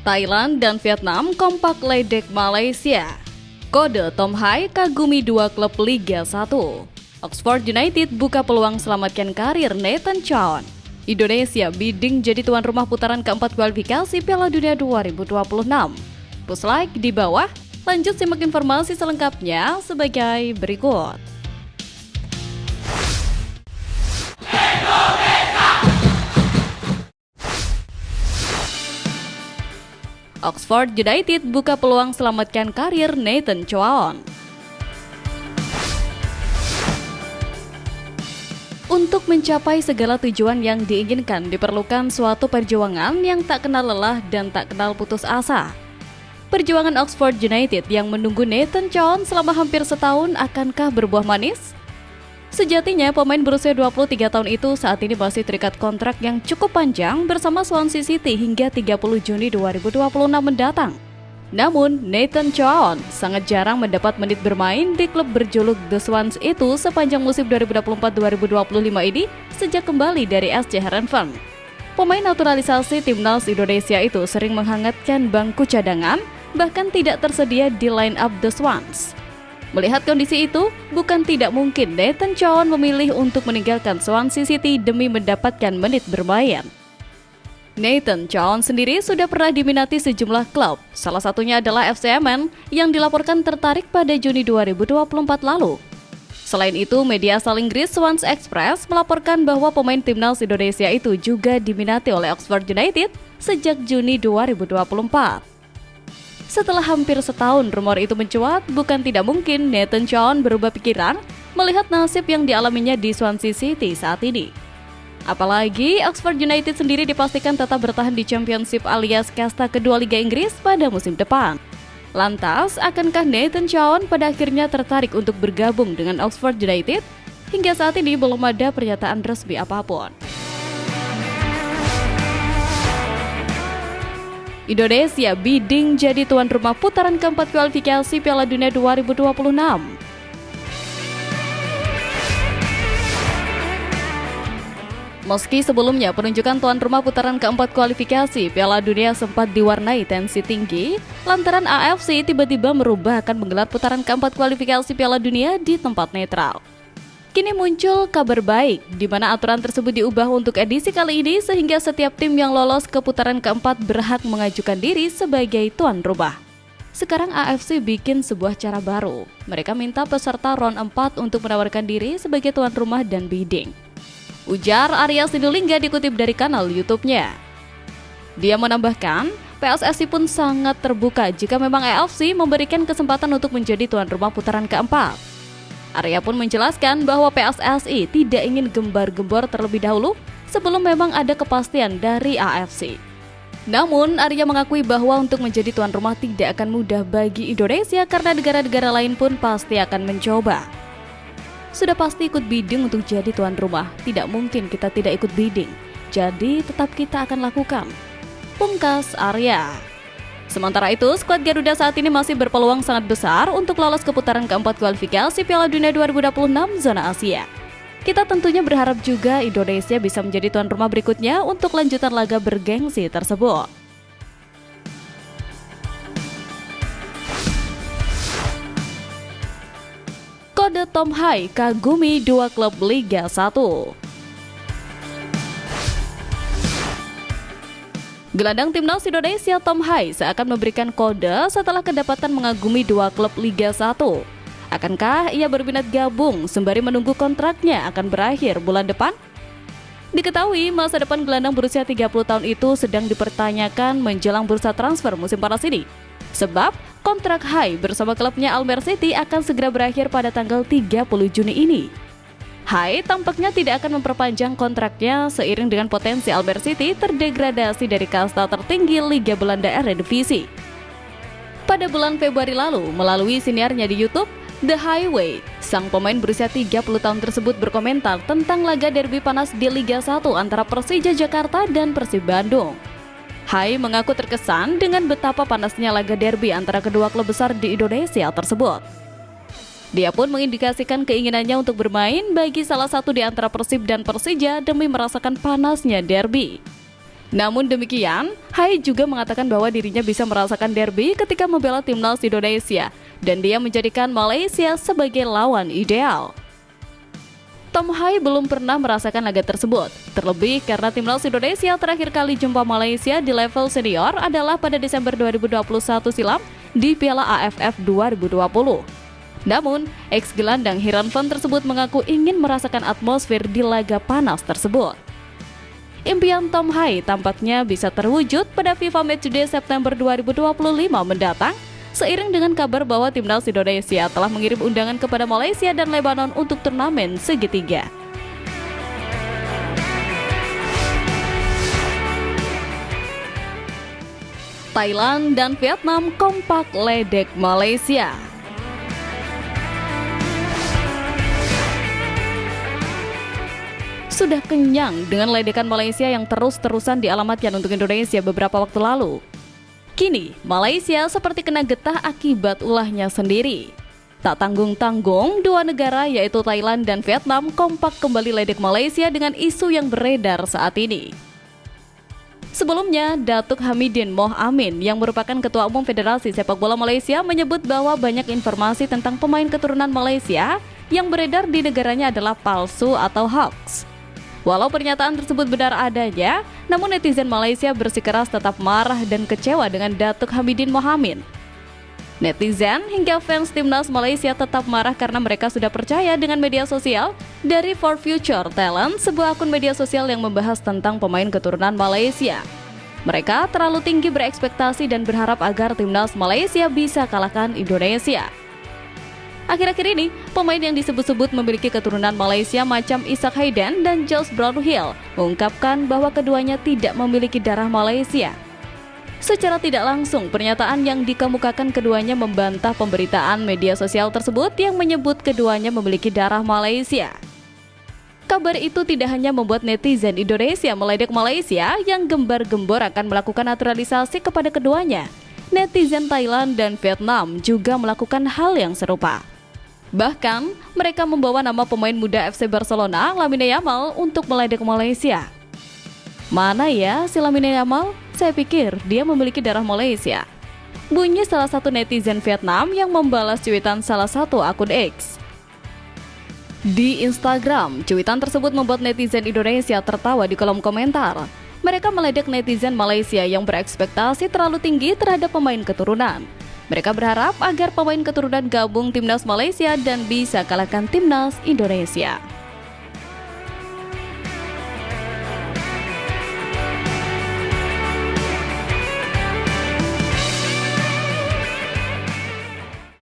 Thailand dan Vietnam kompak ledek Malaysia. Kode Tom Hai kagumi dua klub Liga 1. Oxford United buka peluang selamatkan karir Nathan Chown. Indonesia bidding jadi tuan rumah putaran keempat kualifikasi Piala Dunia 2026. Push like di bawah, lanjut simak informasi selengkapnya sebagai berikut. Oxford United buka peluang selamatkan karir Nathan Chown. Untuk mencapai segala tujuan yang diinginkan diperlukan suatu perjuangan yang tak kenal lelah dan tak kenal putus asa. Perjuangan Oxford United yang menunggu Nathan Chown selama hampir setahun akankah berbuah manis? Sejatinya pemain berusia 23 tahun itu saat ini masih terikat kontrak yang cukup panjang bersama Swansea City hingga 30 Juni 2026 mendatang. Namun, Nathan Chown sangat jarang mendapat menit bermain di klub berjuluk The Swans itu sepanjang musim 2024-2025 ini sejak kembali dari SC Heerenveen. Pemain naturalisasi timnas Indonesia itu sering menghangatkan bangku cadangan, bahkan tidak tersedia di line up The Swans. Melihat kondisi itu, bukan tidak mungkin Nathan Chown memilih untuk meninggalkan Swansea City demi mendapatkan menit bermain. Nathan Chown sendiri sudah pernah diminati sejumlah klub, salah satunya adalah FC Emmen yang dilaporkan tertarik pada Juni 2024 lalu. Selain itu, media asal Inggris Swans Express melaporkan bahwa pemain timnas Indonesia itu juga diminati oleh Oxford United sejak Juni 2024. Setelah hampir setahun rumor itu mencuat, bukan tidak mungkin Nathan Chown berubah pikiran melihat nasib yang dialaminya di Swansea City saat ini. Apalagi Oxford United sendiri dipastikan tetap bertahan di Championship alias kasta kedua Liga Inggris pada musim depan. Lantas, akankah Nathan Chown pada akhirnya tertarik untuk bergabung dengan Oxford United? Hingga saat ini belum ada pernyataan resmi apapun. Indonesia bidding jadi tuan rumah putaran keempat kualifikasi Piala Dunia 2026. Meski sebelumnya penunjukan tuan rumah putaran keempat kualifikasi Piala Dunia sempat diwarnai tensi tinggi, lantaran AFC tiba-tiba merubah akan menggelar putaran keempat kualifikasi Piala Dunia di tempat netral. Kini muncul kabar baik, di mana aturan tersebut diubah untuk edisi kali ini sehingga setiap tim yang lolos ke putaran keempat berhak mengajukan diri sebagai tuan rumah. Sekarang AFC bikin sebuah cara baru. Mereka minta peserta round 4 untuk menawarkan diri sebagai tuan rumah dan bidding. Ujar Arya Sinulinga dikutip dari kanal YouTube-nya. Dia menambahkan, PSSI pun sangat terbuka jika memang AFC memberikan kesempatan untuk menjadi tuan rumah putaran keempat. Arya pun menjelaskan bahwa PSSI tidak ingin gembar-gembor terlebih dahulu sebelum memang ada kepastian dari AFC. Namun, Arya mengakui bahwa untuk menjadi tuan rumah tidak akan mudah bagi Indonesia karena negara-negara lain pun pasti akan mencoba. Sudah pasti ikut bidding untuk jadi tuan rumah, tidak mungkin kita tidak ikut bidding. Jadi, tetap kita akan lakukan. Pungkas Arya. Sementara itu, skuad Garuda saat ini masih berpeluang sangat besar untuk lolos ke putaran keempat kualifikasi Piala Dunia 2026 zona Asia. Kita tentunya berharap juga Indonesia bisa menjadi tuan rumah berikutnya untuk lanjutan laga bergengsi tersebut. Kode Tom Hai kagumi dua klub Liga 1. Gelandang timnas Indonesia Tom Hai seakan memberikan kode setelah kedapatan mengagumi dua klub Liga 1. Akankah ia berminat gabung sembari menunggu kontraknya akan berakhir bulan depan? Diketahui masa depan gelandang berusia 30 tahun itu sedang dipertanyakan menjelang bursa transfer musim panas ini. Sebab kontrak Hai bersama klubnya Almere City akan segera berakhir pada tanggal 30 Juni ini. Hai tampaknya tidak akan memperpanjang kontraknya seiring dengan potensi Almere City terdegradasi dari kasta tertinggi Liga Belanda Eredivisie. Pada bulan Februari lalu, melalui siniarnya di YouTube, The Highway, sang pemain berusia 30 tahun tersebut berkomentar tentang laga derby panas di Liga 1 antara Persija Jakarta dan Persib Bandung. Hai mengaku terkesan dengan betapa panasnya laga derby antara kedua klub besar di Indonesia tersebut. Dia pun mengindikasikan keinginannya untuk bermain bagi salah satu di antara Persib dan Persija demi merasakan panasnya derby. Namun demikian, Hai juga mengatakan bahwa dirinya bisa merasakan derby ketika membela timnas Indonesia dan dia menjadikan Malaysia sebagai lawan ideal. Tom Hai belum pernah merasakan laga tersebut, terlebih karena timnas Indonesia terakhir kali jumpa Malaysia di level senior adalah pada Desember 2021 silam di Piala AFF 2020. Namun, ex-gelandang Heerenveen tersebut mengaku ingin merasakan atmosfer di laga panas tersebut. Impian Tom Hai tampaknya bisa terwujud pada FIFA Matchday September 2025 mendatang, seiring dengan kabar bahwa timnas Indonesia telah mengirim undangan kepada Malaysia dan Lebanon untuk turnamen segitiga. Thailand dan Vietnam kompak ledek Malaysia. Sudah kenyang dengan ledekan Malaysia yang terus-terusan dialamatkan untuk Indonesia beberapa waktu lalu. Kini, Malaysia seperti kena getah akibat ulahnya sendiri. Tak tanggung-tanggung, dua negara yaitu Thailand dan Vietnam kompak kembali ledek Malaysia dengan isu yang beredar saat ini. Sebelumnya, Datuk Hamidin Moh Amin yang merupakan Ketua Umum Federasi Sepak Bola Malaysia menyebut bahwa banyak informasi tentang pemain keturunan Malaysia yang beredar di negaranya adalah palsu atau hoax. Walau pernyataan tersebut benar adanya, namun netizen Malaysia bersikeras tetap marah dan kecewa dengan Datuk Hamidin Moh Amin. Netizen hingga fans timnas Malaysia tetap marah karena mereka sudah percaya dengan media sosial dari For Future Talent, sebuah akun media sosial yang membahas tentang pemain keturunan Malaysia. Mereka terlalu tinggi berekspektasi dan berharap agar timnas Malaysia bisa kalahkan Indonesia. Akhir-akhir ini, pemain yang disebut-sebut memiliki keturunan Malaysia macam Ishak Hayden dan Josh Brownhill mengungkapkan bahwa keduanya tidak memiliki darah Malaysia. Secara tidak langsung, pernyataan yang dikemukakan keduanya membantah pemberitaan media sosial tersebut yang menyebut keduanya memiliki darah Malaysia. Kabar itu tidak hanya membuat netizen Indonesia meledek Malaysia yang gembar-gembor akan melakukan naturalisasi kepada keduanya. Netizen Thailand dan Vietnam juga melakukan hal yang serupa. Bahkan, mereka membawa nama pemain muda FC Barcelona, Lamine Yamal, untuk meledek Malaysia. Mana ya si Lamine Yamal? Saya pikir dia memiliki darah Malaysia. Bunyi salah satu netizen Vietnam yang membalas cuitan salah satu akun X. Di Instagram, cuitan tersebut membuat netizen Indonesia tertawa di kolom komentar. Mereka meledek netizen Malaysia yang berekspektasi terlalu tinggi terhadap pemain keturunan. Mereka berharap agar pemain keturunan gabung timnas Malaysia dan bisa kalahkan timnas Indonesia.